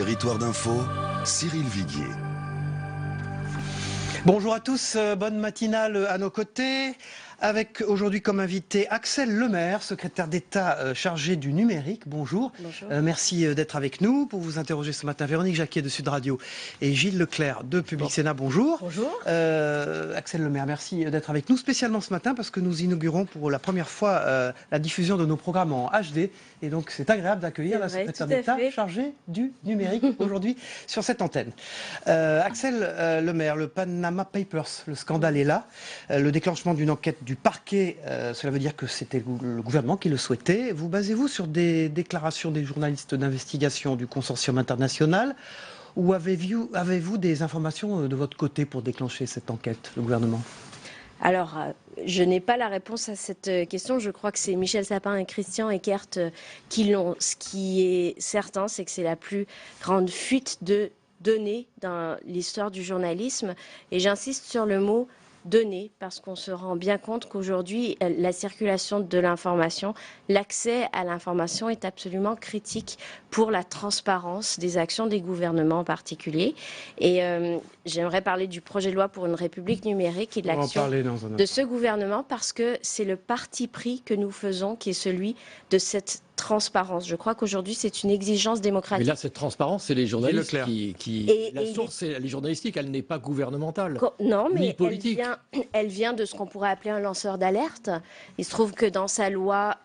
Territoire d'info, Cyril Viguier. Bonjour à tous, bonne matinale à nos côtés. Avec aujourd'hui comme invité Axel Lemaire, secrétaire d'État chargé du numérique. Bonjour. Bonjour. Merci d'être avec nous pour vous interroger ce matin. Véronique Jacquier de Sud Radio et Gilles Leclerc de Public Sénat. Bonjour. Bonjour. Axel Lemaire, merci d'être avec nous spécialement ce matin parce que nous inaugurons pour la première fois la diffusion de nos programmes en HD. Et donc c'est agréable d'accueillir la secrétaire d'État chargée du numérique aujourd'hui sur cette antenne. Axel Lemaire, le Panama Papers, le scandale est là. Le déclenchement d'une enquête du parquet, cela veut dire que c'était le gouvernement qui le souhaitait. Vous basez-vous sur des déclarations des journalistes d'investigation du consortium international ou avez-vous des informations de votre côté pour déclencher cette enquête, le gouvernement ? Alors, je n'ai pas la réponse à cette question. Je crois que c'est Michel Sapin et Christian Eckert qui l'ont. Ce qui est certain, c'est que c'est la plus grande fuite de données dans l'histoire du journalisme. Et j'insiste sur le mot données, parce qu'on se rend bien compte qu'aujourd'hui, la circulation de l'information, l'accès à l'information est absolument critique pour la transparence des actions des gouvernements en particulier. Et j'aimerais parler du projet de loi pour une République numérique et de l'action de ce gouvernement, parce que c'est le parti pris que nous faisons, qui est celui de cette transparence. Je crois qu'aujourd'hui, c'est une exigence démocratique. Mais là, cette transparence, c'est les journalistes la source est journalistique, elle n'est pas gouvernementale. Non, mais ni politique. Elle vient de ce qu'on pourrait appeler un lanceur d'alerte. Il se trouve que dans sa loi,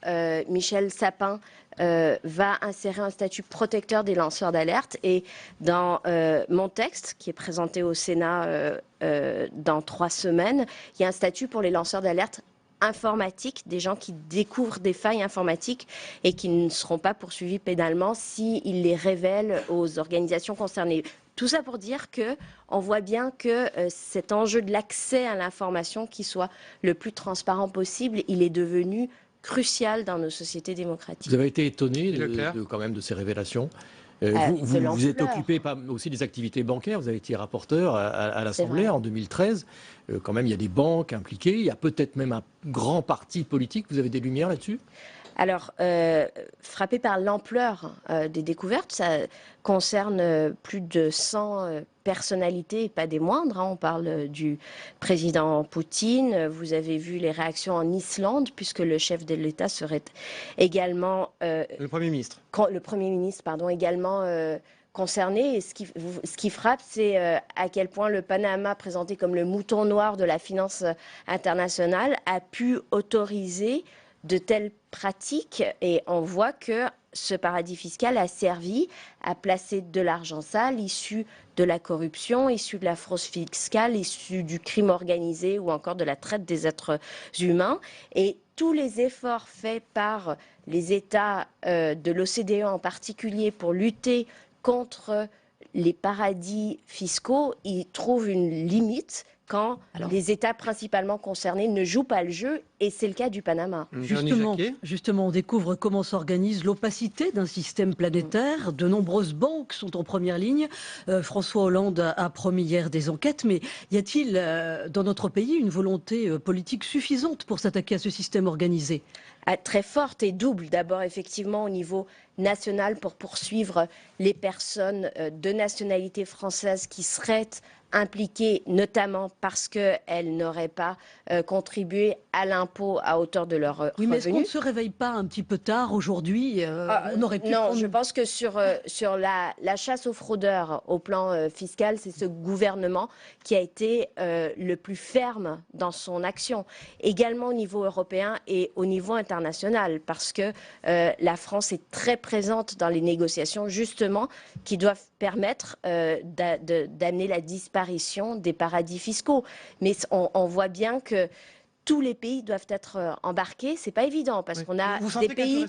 Michel Sapin va insérer un statut protecteur des lanceurs d'alerte. Et dans mon texte, qui est présenté au Sénat dans 3 semaines, il y a un statut pour les lanceurs d'alerte informatiques, des gens qui découvrent des failles informatiques et qui ne seront pas poursuivis pénalement s'ils les révèlent aux organisations concernées. Tout ça pour dire qu'on voit bien que cet enjeu de l'accès à l'information qui soit le plus transparent possible, il est devenu crucial dans nos sociétés démocratiques. Vous avez été étonné quand même de ces révélations. Vous êtes occupé aussi des activités bancaires, vous avez été rapporteur à l'Assemblée en 2013. Quand même, il y a des banques impliquées, il y a peut-être même un grand parti politique. Vous avez des lumières là-dessus ? Alors, frappé par l'ampleur des découvertes, ça concerne plus de 100 personnalités, pas des moindres. On parle du président Poutine. Vous avez vu les réactions en Islande, puisque le chef de l'État serait également... le Premier ministre. Le Premier ministre, pardon, également... concerné. Et ce qui frappe, c'est à quel point le Panama, présenté comme le mouton noir de la finance internationale, a pu autoriser de telles pratiques. Et on voit que ce paradis fiscal a servi à placer de l'argent sale issu de la corruption, issu de la fraude fiscale, issu du crime organisé ou encore de la traite des êtres humains. Et tous les efforts faits par les États de l'OCDE en particulier pour lutter contre les paradis fiscaux, ils trouvent une limite quand les États principalement concernés ne jouent pas le jeu, et c'est le cas du Panama. Justement, on découvre comment s'organise l'opacité d'un système planétaire. De nombreuses banques sont en première ligne. François Hollande a promis hier des enquêtes, mais y a-t-il dans notre pays une volonté politique suffisante pour s'attaquer à ce système organisé ? Très forte et double. D'abord, effectivement, au niveau national, pour poursuivre les personnes de nationalité française qui seraient impliquées, notamment parce qu'elles n'auraient pas contribué à l'impôt à hauteur de leurs revenus. Oui, mais est-ce qu'on ne se réveille pas un petit peu tard aujourd'hui on aurait pu Non, je pense que sur la chasse aux fraudeurs au plan fiscal, c'est ce gouvernement qui a été le plus ferme dans son action, également au niveau européen et au niveau international, parce que la France est très présente dans les négociations, justement, qui doivent permettre d'amener la disparition des paradis fiscaux. Mais on voit bien que tous les pays doivent être embarqués. C'est pas évident parce qu'on a des pays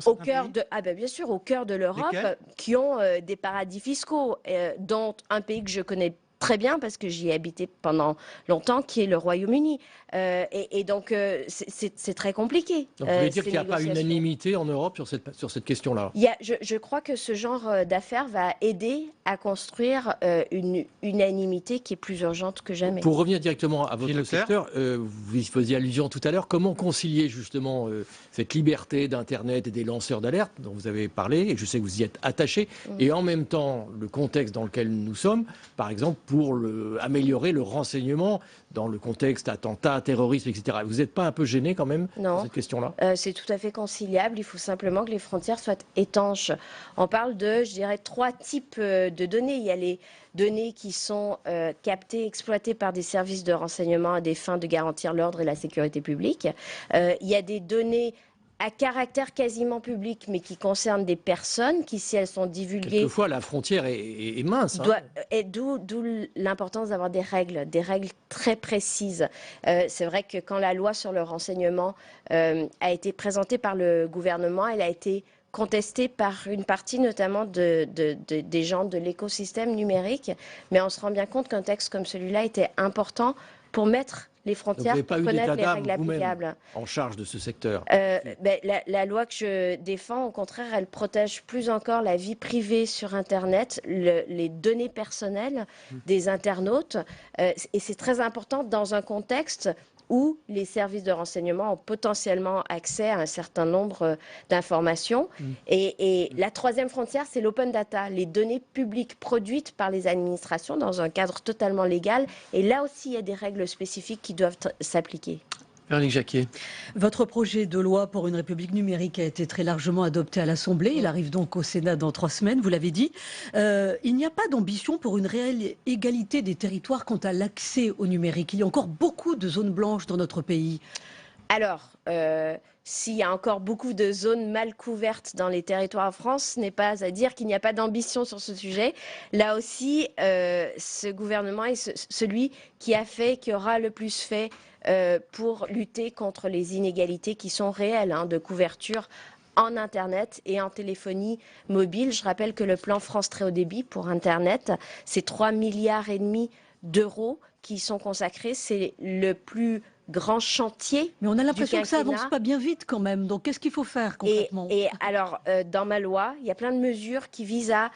au cœur de bien sûr au cœur de l'Europe qui ont des paradis fiscaux, dont un pays que je connais très bien parce que j'y ai habité pendant longtemps, qui est le Royaume-Uni. Et donc, c'est très compliqué. Donc, vous voulez dire qu'il n'y a pas unanimité en Europe sur cette question-là? Je crois que ce genre d'affaires va aider à construire une unanimité qui est plus urgente que jamais. Pour revenir directement à votre secteur, vous y faisiez allusion tout à l'heure, comment concilier justement cette liberté d'Internet et des lanceurs d'alerte dont vous avez parlé, et je sais que vous y êtes attaché, et en même temps le contexte dans lequel nous sommes, par exemple pour améliorer le renseignement dans le contexte attentat, terrorisme, etc. Vous n'êtes pas un peu gêné quand même sur cette question-là? C'est tout à fait conciliable. Il faut simplement que les frontières soient étanches. On parle de, je dirais, 3 types de données. Il y a les données qui sont captées, exploitées par des services de renseignement à des fins de garantir l'ordre et la sécurité publique. Il y a des données à caractère quasiment public, mais qui concernent des personnes qui, si elles sont divulguées... Quelquefois, la frontière est mince. D'où l'importance d'avoir des règles très précises. C'est vrai que quand la loi sur le renseignement a été présentée par le gouvernement, elle a été contestée par une partie notamment des gens de l'écosystème numérique, mais on se rend bien compte qu'un texte comme celui-là était important pour mettre les frontières, pour connaître les règles applicables. En charge de ce secteur. La loi que je défends, au contraire, elle protège plus encore la vie privée sur Internet, les données personnelles des internautes. Et c'est très important dans un contexte où les services de renseignement ont potentiellement accès à un certain nombre d'informations. Et la troisième frontière, c'est l'open data, les données publiques produites par les administrations dans un cadre totalement légal. Et là aussi, il y a des règles spécifiques qui doivent s'appliquer. Véronique Jacquier. Votre projet de loi pour une République numérique a été très largement adopté à l'Assemblée. Il arrive donc au Sénat dans 3 semaines, vous l'avez dit. Il n'y a pas d'ambition pour une réelle égalité des territoires quant à l'accès au numérique. Il y a encore beaucoup de zones blanches dans notre pays. Alors, s'il y a encore beaucoup de zones mal couvertes dans les territoires en France, ce n'est pas à dire qu'il n'y a pas d'ambition sur ce sujet. Là aussi, ce gouvernement est celui qui a fait, qui aura le plus fait pour lutter contre les inégalités qui sont réelles de couverture en Internet et en téléphonie mobile. Je rappelle que le plan France Très Haut Débit pour Internet, c'est 3,5 milliards d'euros qui sont consacrés. C'est le plus grand chantier. Mais on a l'impression que ça avance pas bien vite quand même. Donc qu'est-ce qu'il faut faire concrètement? Et alors, dans ma loi, il y a plein de mesures qui visent à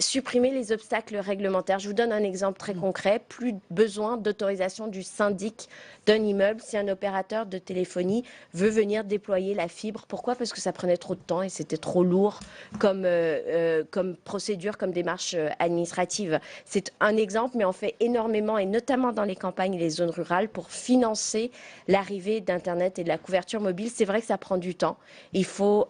supprimer les obstacles réglementaires. Je vous donne un exemple très concret. Plus besoin d'autorisation du syndic d'un immeuble si un opérateur de téléphonie veut venir déployer la fibre. Pourquoi? Parce que ça prenait trop de temps et c'était trop lourd comme procédure, comme démarche administrative. C'est un exemple, mais on fait énormément, et notamment dans les campagnes et les zones rurales, pour financer l'arrivée d'Internet et de la couverture mobile. C'est vrai que ça prend du temps. Il faut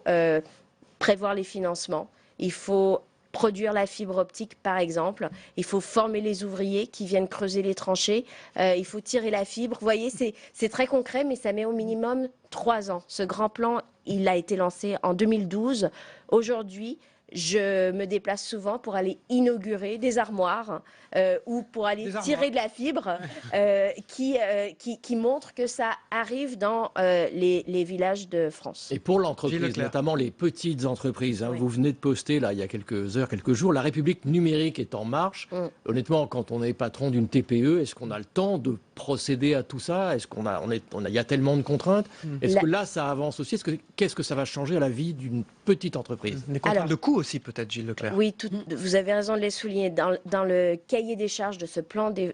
prévoir les financements. Il faut produire la fibre optique, par exemple. Il faut former les ouvriers qui viennent creuser les tranchées. Il faut tirer la fibre. Vous voyez, c'est très concret, mais ça met au minimum 3 ans. Ce grand plan, il a été lancé en 2012. Aujourd'hui, je me déplace souvent pour aller inaugurer des armoires ou pour aller tirer de la fibre qui montre que ça arrive dans les villages de France. Et pour l'entreprise, notamment les petites entreprises, vous venez de poster là il y a quelques heures, quelques jours, la République numérique est en marche. Honnêtement, quand on est patron d'une TPE, est-ce qu'on a le temps de procéder à tout ça? Est-ce il y a tellement de contraintes? Est-ce que là, ça avance aussi? Qu'est-ce que ça va changer à la vie d'une petite entreprise? Des contraintes de coût aussi, peut-être, Gilles Leclerc. Oui, vous avez raison de les souligner. Dans le cahier des charges de ce plan de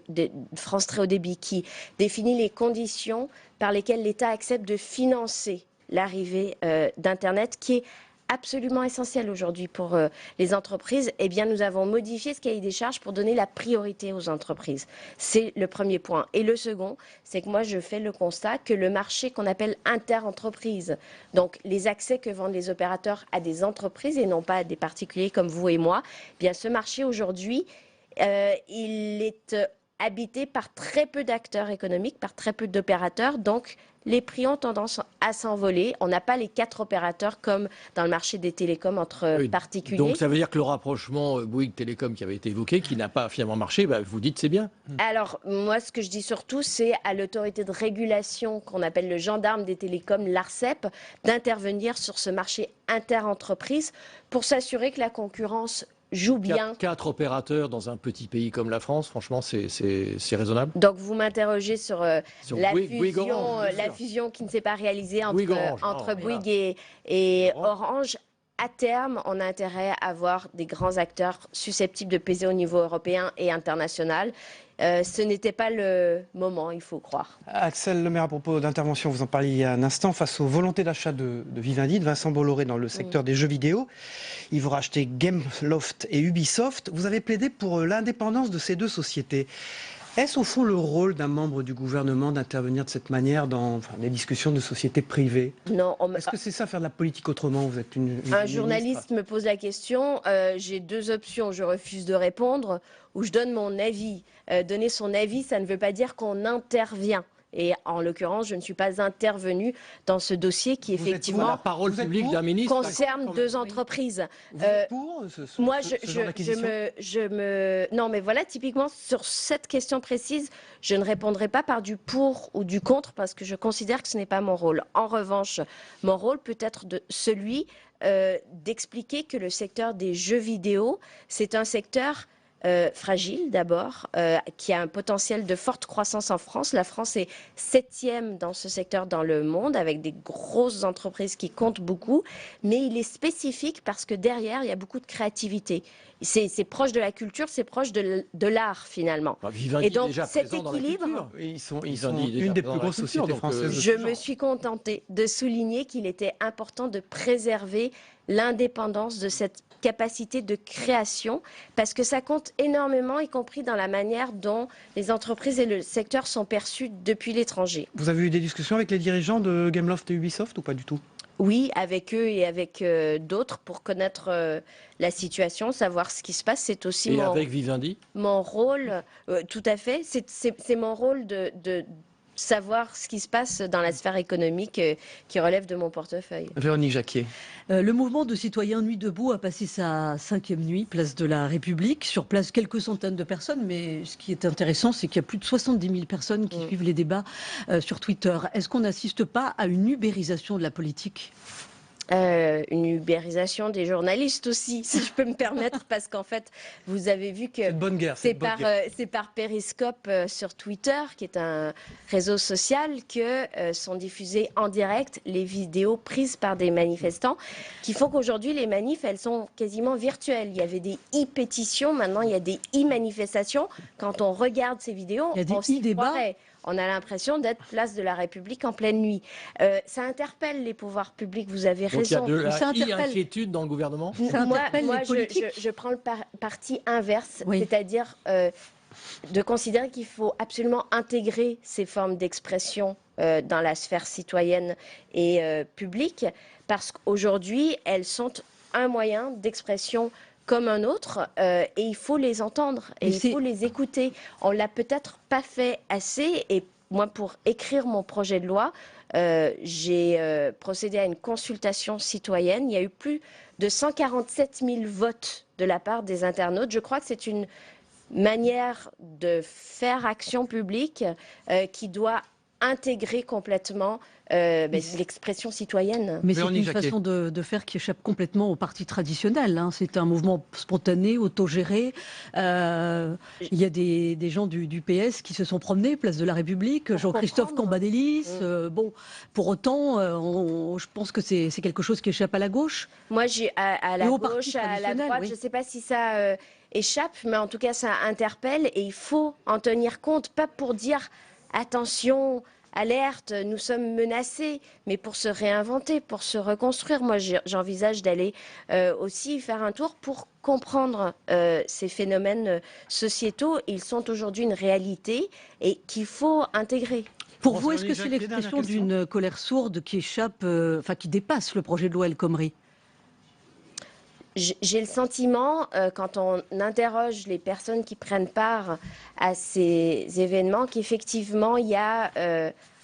France Très Haut Débit qui définit les conditions par lesquelles l'État accepte de financer l'arrivée d'Internet, qui est absolument essentiel aujourd'hui pour les entreprises, eh bien, nous avons modifié ce cahier des charges pour donner la priorité aux entreprises. C'est le premier point. Et le second, c'est que moi, je fais le constat que le marché qu'on appelle interentreprise, donc les accès que vendent les opérateurs à des entreprises et non pas à des particuliers comme vous et moi, eh bien, ce marché aujourd'hui, il est habité par très peu d'acteurs économiques, par très peu d'opérateurs, donc les prix ont tendance à s'envoler. On n'a pas les 4 opérateurs comme dans le marché des télécoms entre particuliers. Donc ça veut dire que le rapprochement Bouygues Télécom qui avait été évoqué, qui n'a pas finalement marché, vous dites c'est bien? Alors moi ce que je dis surtout, c'est à l'autorité de régulation qu'on appelle le gendarme des télécoms, l'ARCEP, d'intervenir sur ce marché interentreprise pour s'assurer que la concurrence joue bien. 4 opérateurs dans un petit pays comme la France, franchement, c'est raisonnable. Donc vous m'interrogez sur, la Bouygues fusion qui ne s'est pas réalisée entre Bouygues et Orange. À terme, on a intérêt à avoir des grands acteurs susceptibles de peser au niveau européen et international. Ce n'était pas le moment, il faut croire. Axel Lemaire, à propos d'intervention, vous en parliez il y a un instant, face aux volontés d'achat de Vivendi, de Vincent Bolloré dans le secteur des jeux vidéo. Il vous racheter Gameloft et Ubisoft. Vous avez plaidé pour l'indépendance de ces deux sociétés. Est-ce au fond le rôle d'un membre du gouvernement d'intervenir de cette manière dans les discussions de sociétés privées? Non. Est-ce que c'est ça, faire de la politique autrement? Vous êtes un journaliste me pose la question, j'ai 2 options, je refuse de répondre ou je donne mon avis. Donner son avis, ça ne veut pas dire qu'on intervient. Et en l'occurrence, je ne suis pas intervenue dans ce dossier qui effectivement la parole publique d'un ministre concerne 2 entreprises. Vous êtes pour moi, non, mais voilà, typiquement sur cette question précise, je ne répondrai pas par du pour ou du contre parce que je considère que ce n'est pas mon rôle. En revanche, mon rôle peut être celui d'expliquer que le secteur des jeux vidéo, c'est un secteur fragile d'abord, qui a un potentiel de forte croissance en France. La France est 7e dans ce secteur dans le monde, avec des grosses entreprises qui comptent beaucoup, mais il est spécifique parce que derrière, il y a beaucoup de créativité. C'est proche de la culture, c'est proche de l'art finalement. Et donc cet équilibre, ils sont une des plus grosses sociétés françaises. Je me suis contentée de souligner qu'il était important de préserver l'indépendance de cette capacité de création, parce que ça compte énormément, y compris dans la manière dont les entreprises et le secteur sont perçus depuis l'étranger. Vous avez eu des discussions avec les dirigeants de Gameloft et Ubisoft ou pas du tout? Oui, avec eux et avec d'autres pour connaître la situation, savoir ce qui se passe. C'est aussi avec Vivendi mon rôle, tout à fait. C'est mon rôle de savoir ce qui se passe dans la sphère économique qui relève de mon portefeuille. Véronique Jacquier. Le mouvement de citoyens Nuit debout a passé sa 5e nuit, place de la République. Sur place, quelques centaines de personnes, mais ce qui est intéressant, c'est qu'il y a plus de 70 000 personnes qui suivent les débats sur Twitter. Est-ce qu'on n'assiste pas à une ubérisation de la politique ? Une ubérisation des journalistes aussi, si je peux me permettre, parce qu'en fait, vous avez vu que c'est par Periscope sur Twitter, qui est un réseau social, que sont diffusées en direct les vidéos prises par des manifestants, qui font qu'aujourd'hui, les manifs, elles sont quasiment virtuelles. Il y avait des e-pétitions, maintenant il y a des e-manifestations. Quand on regarde ces vidéos, on s'y croirait. On a l'impression d'être place de la République en pleine nuit. Ça interpelle les pouvoirs publics, vous avez raison. Donc il y a de l'inquiétude dans le gouvernement. Moi je prends le parti inverse, c'est-à-dire de considérer qu'il faut absolument intégrer ces formes d'expression dans la sphère citoyenne et publique, parce qu'aujourd'hui, elles sont un moyen d'expression comme un autre, et il faut les entendre, et il faut les écouter. On l'a peut-être pas fait assez, et moi, pour écrire mon projet de loi, j'ai procédé à une consultation citoyenne. Il y a eu plus de 147 000 votes de la part des internautes. Je crois que c'est une manière de faire action publique qui doit intégrer complètement l'expression citoyenne. Mais c'est une façon de faire qui échappe complètement au parti traditionnel. Hein. C'est un mouvement spontané, autogéré. Il y a des gens du PS qui se sont promenés, place de la République, Jean-Christophe Cambadélis. Bon, pour autant, je pense que c'est quelque chose qui échappe à la gauche. Moi, à la gauche, à la droite, je ne sais pas si ça échappe, mais en tout cas, ça interpelle et il faut en tenir compte, pas pour dire attention, alerte, nous sommes menacés, mais pour se réinventer, pour se reconstruire. Moi, j'envisage d'aller aussi faire un tour pour comprendre ces phénomènes sociétaux. Ils sont aujourd'hui une réalité et qu'il faut intégrer. Pour vous, est-ce que c'est l'expression d'une colère sourde qui échappe, qui dépasse le projet de loi El Khomri ? J'ai le sentiment, quand on interroge les personnes qui prennent part à ces événements, qu'effectivement, il y a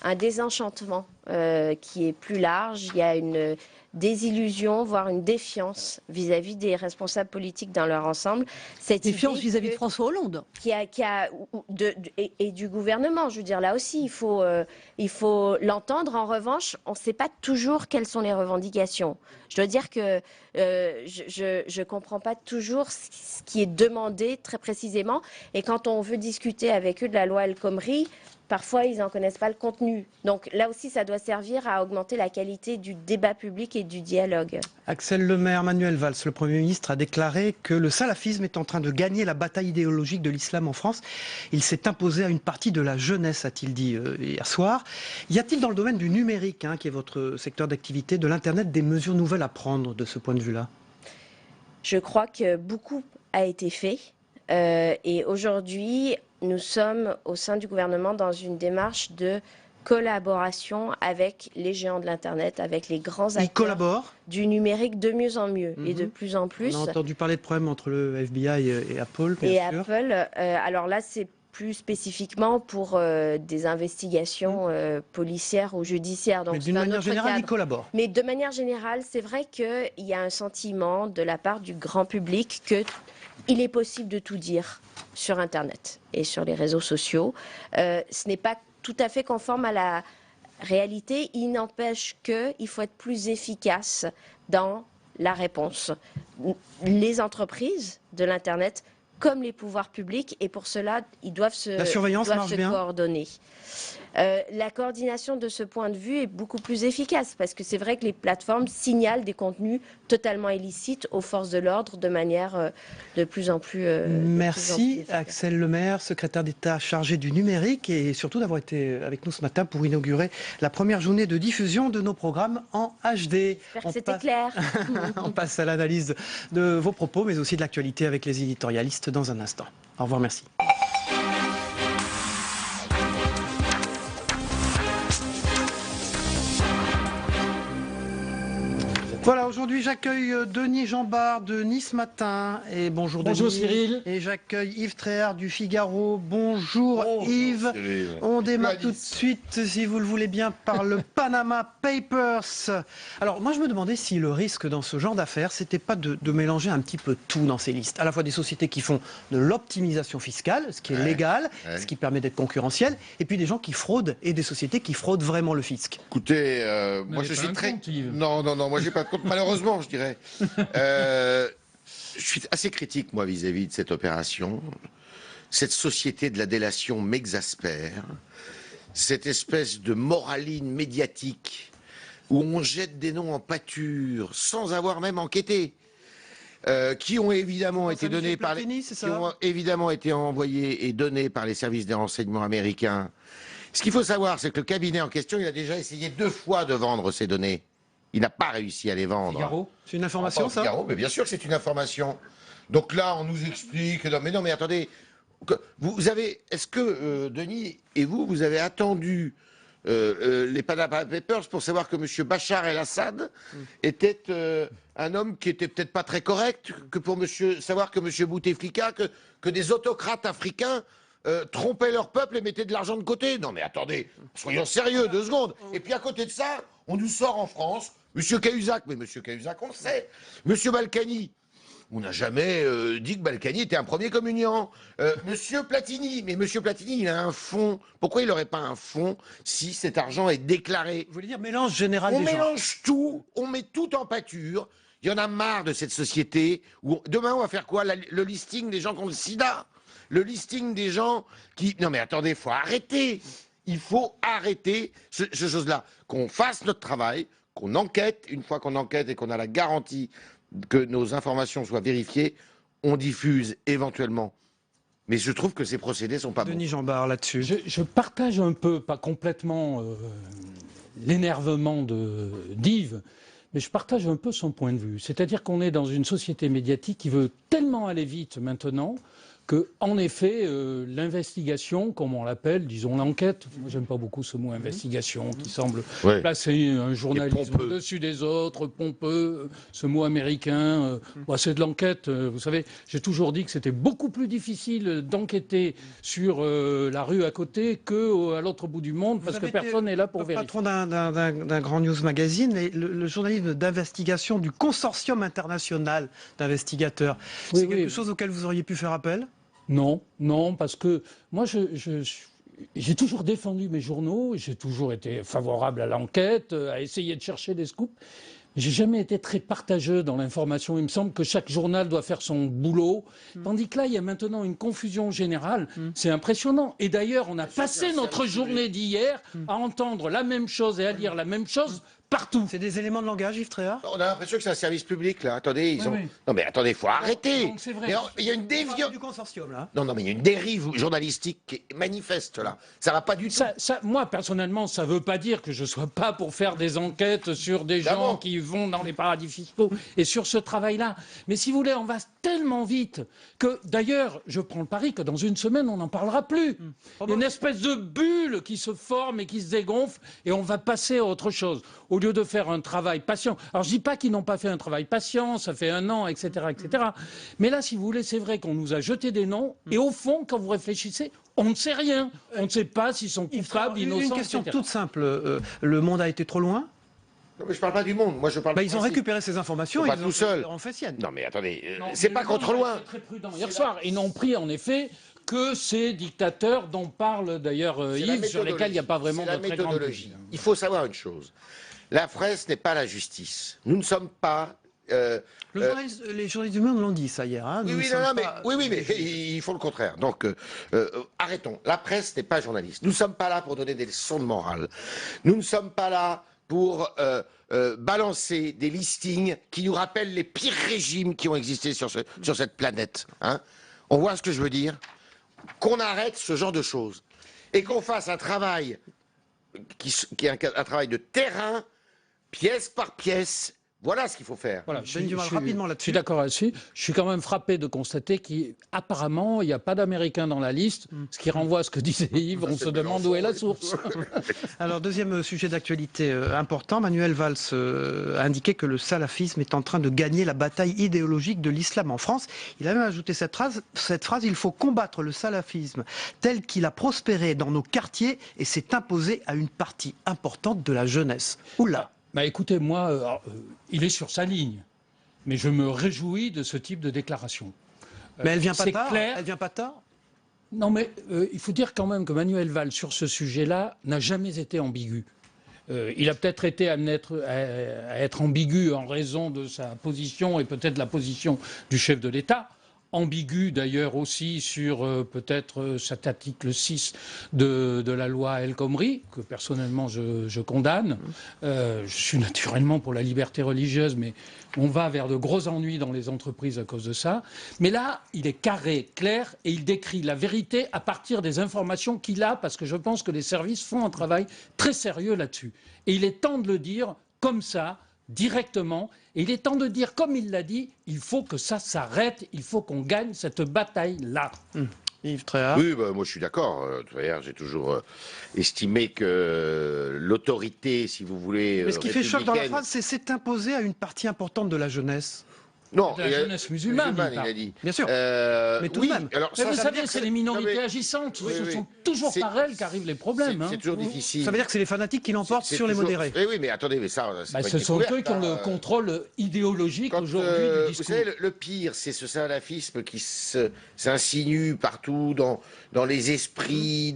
un désenchantement qui est plus large. Il y a une désillusion, voire une défiance vis-à-vis des responsables politiques dans leur ensemble. Cette défiance vis-à-vis de François Hollande et du gouvernement. Je veux dire, là aussi, il faut il faut l'entendre. En revanche, on ne sait pas toujours quelles sont les revendications. Je dois dire que je ne comprends pas toujours ce qui est demandé très précisément. Et quand on veut discuter avec eux de la loi El Khomri, parfois, ils n'en connaissent pas le contenu. Donc là aussi, ça doit servir à augmenter la qualité du débat public et du dialogue. Axel Lemaire, Manuel Valls, le Premier ministre, a déclaré que le salafisme est en train de gagner la bataille idéologique de l'islam en France. Il s'est imposé à une partie de la jeunesse, a-t-il dit hier soir. Y a-t-il dans le domaine du numérique, qui est votre secteur d'activité, de l'Internet, des mesures nouvelles à prendre de ce point de vue-là? Je crois que beaucoup a été fait. Et aujourd'hui, nous sommes au sein du gouvernement dans une démarche de collaboration avec les géants de l'Internet, avec les grands acteurs du numérique de mieux en mieux et de plus en plus. On a entendu parler de problèmes entre le FBI et Apple, bien sûr. Apple, alors là, c'est plus spécifiquement pour des investigations policières ou judiciaires. Donc, mais d'une manière générale, ils collaborent. Mais de manière générale, c'est vrai qu'il y a un sentiment de la part du grand public qu'il est possible de tout dire sur Internet et sur les réseaux sociaux. Ce n'est pas tout à fait conforme à la réalité. Il n'empêche qu'il faut être plus efficace dans la réponse. Les entreprises de l'Internet comme les pouvoirs publics, et pour cela, ils doivent se coordonner. La coordination de ce point de vue est beaucoup plus efficace, parce que c'est vrai que les plateformes signalent des contenus totalement illicites aux forces de l'ordre de manière de plus en plus Merci Axel Lemaire, secrétaire d'État chargé du numérique, et surtout d'avoir été avec nous ce matin pour inaugurer la première journée de diffusion de nos programmes en HD. J'espère que c'était clair. On passe à l'analyse de vos propos, mais aussi de l'actualité avec les éditorialistes dans un instant. Au revoir, merci. Voilà, aujourd'hui j'accueille Denis Jambard de Nice Matin. Et bonjour Denis. Bonjour Cyril. Et j'accueille Yves Tréhard du Figaro. Bonjour Yves. Cyril. On démarre tout de suite, si vous le voulez bien, par le Panama Papers. Alors moi je me demandais si le risque dans ce genre d'affaires, c'était pas de mélanger un petit peu tout dans ces listes. À la fois des sociétés qui font de l'optimisation fiscale, ce qui est légal, ce qui permet d'être concurrentiel, et puis des gens qui fraudent et des sociétés qui fraudent vraiment le fisc. Écoutez, moi je suis très... Non, moi j'ai pas de compte, malheureusement je dirais. Je suis assez critique moi vis-à-vis de cette opération. Cette société de la délation m'exaspère. Cette espèce de moraline médiatique où on jette des noms en pâture sans avoir même enquêté. Qui ont évidemment été donnés par les, qui ont évidemment été envoyés et donnés par les services des renseignements américains. Ce qu'il faut savoir, c'est que le cabinet en question, il a déjà essayé 2 fois de vendre ces données. Il n'a pas réussi à les vendre. Figaro, c'est une information, ça Figaro, mais bien sûr que c'est une information. Donc là, on nous explique... Non, mais attendez, vous avez... Est-ce que, Denis, et vous avez attendu les Panama Papers pour savoir que M. Bachar el-Assad était un homme qui était peut-être pas très correct, que pour savoir que M. Bouteflika, que des autocrates africains trompaient leur peuple et mettaient de l'argent de côté? Non mais attendez, soyons sérieux 2 secondes. Et puis à côté de ça, on nous sort en France M. Cahuzac, mais M. Cahuzac on le sait, M. Balkany. On n'a jamais dit que Balkany était un premier communiant. Monsieur Platini, mais Monsieur Platini, il a un fonds. Pourquoi il n'aurait pas un fonds si cet argent est déclaré? Vous voulez dire mélange général des gens? On mélange tout, on met tout en pâture. Il y en a marre de cette société. Demain, on va faire quoi? Le listing des gens qui ont le sida? Le listing des gens qui... Non mais attendez, il faut arrêter. Il faut arrêter ce chose-là. Qu'on fasse notre travail, qu'on enquête. Une fois qu'on enquête et qu'on a la garantie que nos informations soient vérifiées, on diffuse éventuellement. Mais je trouve que ces procédés sont pas bons. Denis Jambard, là-dessus. Je partage un peu, pas complètement, l'énervement d'Yves, mais je partage un peu son point de vue. C'est-à-dire qu'on est dans une société médiatique qui veut tellement aller vite maintenant que, en effet, l'investigation, comme on l'appelle, disons l'enquête, moi j'aime pas beaucoup ce mot investigation, qui semble placer un journalisme au-dessus des autres, pompeux, ce mot américain, c'est de l'enquête. Vous savez, j'ai toujours dit que c'était beaucoup plus difficile d'enquêter sur la rue à côté qu'à l'autre bout du monde, parce que personne n'est là pour vérifier. Patron d'un grand news magazine, mais le journalisme d'investigation du consortium international d'investigateurs, c'est quelque chose auquel vous auriez pu faire appel? Non, parce que moi, j'ai toujours défendu mes journaux, j'ai toujours été favorable à l'enquête, à essayer de chercher des scoops. J'ai jamais été très partageux dans l'information. Il me semble que chaque journal doit faire son boulot. Tandis que là, il y a maintenant une confusion générale. C'est impressionnant. Et d'ailleurs, on a passé notre journée d'hier à entendre la même chose et à lire la même chose partout. C'est des éléments de langage, Yves Tréhard? On a l'impression que c'est un service public, là. Attendez, ils ont... Oui. Non, mais attendez, il faut arrêter. Donc, c'est vrai. Mais alors, il y a une déviance... du consortium, là. Non, mais il y a une dérive journalistique qui est manifeste, là. Ça va pas du tout. Moi, personnellement, ça ne veut pas dire que je ne sois pas pour faire des enquêtes sur des gens qui vont dans les paradis fiscaux et sur ce travail-là. Mais si vous voulez, on va tellement vite que, d'ailleurs, je prends le pari que dans une semaine, on n'en parlera plus. Il y a une espèce de bulle qui se forme et qui se dégonfle et on va passer à autre chose. Au lieu de faire un travail patient. Alors, je ne dis pas qu'ils n'ont pas fait un travail patient, ça fait 1 an, etc., etc. Mais là, si vous voulez, c'est vrai qu'on nous a jeté des noms et au fond, quand vous réfléchissez, on ne sait rien. On ne sait pas s'ils sont coupables, innocents, Une question etc. toute simple. Le Monde a été trop loin? Non, mais je parle pas du monde. Moi, je parle. Ils ont récupéré ces informations. Pas tout seul. En fait sienne. Non, mais attendez, c'est pas contre loin. Très prudent. Hier soir, ils n'ont pris en effet que ces dictateurs dont parle d'ailleurs Yves, sur lesquels il n'y a pas vraiment de très grande méthodologie. Il faut savoir une chose. La presse n'est pas la justice. Nous ne sommes pas. Les journalistes du Monde l'ont dit ça hier. Hein. Oui, mais ils font le contraire. Donc, arrêtons. La presse n'est pas journaliste. Nous ne sommes pas là pour donner des leçons de morale. Nous ne sommes pas là pour balancer des listings qui nous rappellent les pires régimes qui ont existé sur cette planète. Hein. On voit ce que je veux dire? Qu'on arrête ce genre de choses et qu'on fasse un travail qui est un travail de terrain, pièce par pièce. Voilà ce qu'il faut faire. Voilà, Je suis d'accord là-dessus. Je suis quand même frappé de constater qu'apparemment, il n'y a pas d'Américains dans la liste, ce qui renvoie à ce que disait Yves. On se demande où est la source. Alors, deuxième sujet d'actualité important, Manuel Valls a indiqué que le salafisme est en train de gagner la bataille idéologique de l'islam en France. Il a même ajouté cette phrase, il faut combattre le salafisme tel qu'il a prospéré dans nos quartiers et s'est imposé à une partie importante de la jeunesse. Oula. Bah écoutez, moi, il est sur sa ligne, mais je me réjouis de ce type de déclaration. Mais elle vient pas tard. Elle vient pas tard. Non, mais il faut dire quand même que Manuel Valls, sur ce sujet-là, n'a jamais été ambigu. Il a peut-être été amené à être ambigu en raison de sa position et peut-être la position du chef de l'État. Ambigu d'ailleurs aussi sur peut-être cet article 6 de la loi El Khomri, que personnellement je condamne. Je suis naturellement pour la liberté religieuse, mais on va vers de gros ennuis dans les entreprises à cause de ça. Mais là, il est carré, clair, et il décrit la vérité à partir des informations qu'il a, parce que je pense que les services font un travail très sérieux là-dessus. Et il est temps de le dire comme ça, directement, et il est temps de dire, comme il l'a dit, il faut que ça s'arrête, il faut qu'on gagne cette bataille-là. Yves Tréhard. Oui, moi je suis d'accord. J'ai toujours estimé que l'autorité, si vous voulez. Mais ce qui fait choc dans la phrase, c'est s'est imposé à une partie importante de la jeunesse. Non, de la jeunesse musulmane, il a dit. Bien sûr. Mais tout de même. Alors, mais vous savez, c'est les minorités agissantes. Ce sont toujours par elles qu'arrivent les problèmes. C'est toujours difficile. Ça veut dire que c'est les fanatiques qui l'emportent sur les modérés. Oui, mais attendez, mais ça. Ce sont eux qui ont le contrôle idéologique aujourd'hui du discours. Vous savez, le pire, c'est ce salafisme qui s'insinue partout dans les esprits,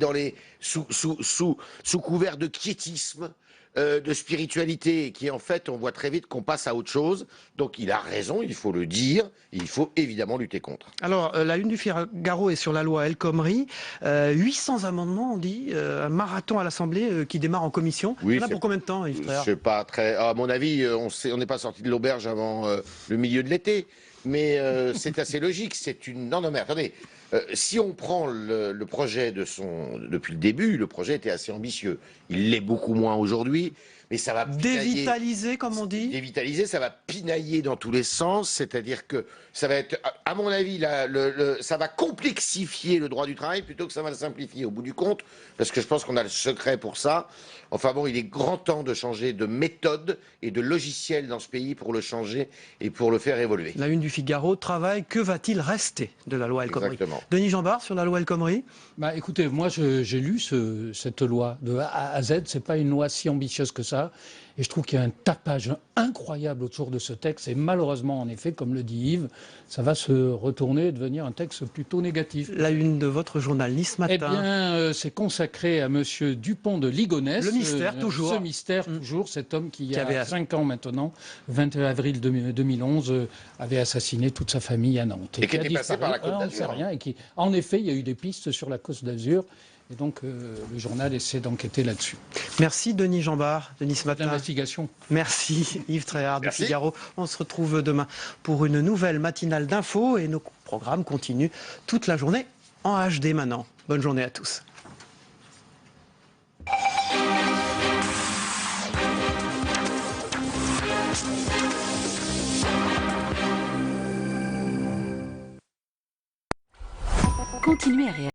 sous couvert de quiétisme. De spiritualité, qui en fait, on voit très vite qu'on passe à autre chose. Donc il a raison, il faut le dire, il faut évidemment lutter contre. Alors, la une du Figaro est sur la loi El Khomri. 800 amendements, on dit, un marathon à l'Assemblée qui démarre en commission. Oui, il y en a pour combien de temps, Yves Tréhard? Je sais pas, à mon avis, on n'est pas sorti de l'auberge avant le milieu de l'été. Mais c'est assez logique. Non, mais attendez. Si on prend le projet depuis le début, le projet était assez ambitieux. Il l'est beaucoup moins aujourd'hui, mais ça va pinailler. Dévitaliser, comme on dit. Dévitaliser, ça va pinailler dans tous les sens. C'est-à-dire que ça va être, à mon avis, ça va complexifier le droit du travail plutôt que ça va le simplifier au bout du compte, parce que je pense qu'on a le secret pour ça. Enfin bon, il est grand temps de changer de méthode et de logiciel dans ce pays pour le changer et pour le faire évoluer. La une du Figaro, travail, que va-t-il rester de la loi El Khomri? Exactement. Denis Jeanbart, sur la loi El Khomri. Écoutez, moi j'ai lu cette loi de A à Z, c'est pas une loi si ambitieuse que ça. ça. Et je trouve qu'il y a un tapage incroyable autour de ce texte. Et malheureusement, en effet, comme le dit Yves, ça va se retourner et devenir un texte plutôt négatif. La une de votre journal Nice Matin. Eh bien, c'est consacré à Monsieur Dupont de Ligonnès. Le mystère, toujours. Ce mystère, toujours. Cet homme qui avait 5 ans maintenant, 21 avril 2011, avait assassiné toute sa famille à Nantes. Et qui était passé par la Côte d'Azur. On ne sait rien. Et qui, en effet, il y a eu des pistes sur la Côte d'Azur. Et donc, le journal essaie d'enquêter là-dessus. Merci Denis Jambard, de Nice Matin. L'investigation. Merci Yves Tréhard de Figaro. On se retrouve demain pour une nouvelle matinale d'infos et nos programmes continuent toute la journée en HD maintenant. Bonne journée à tous. Continuez à réagir.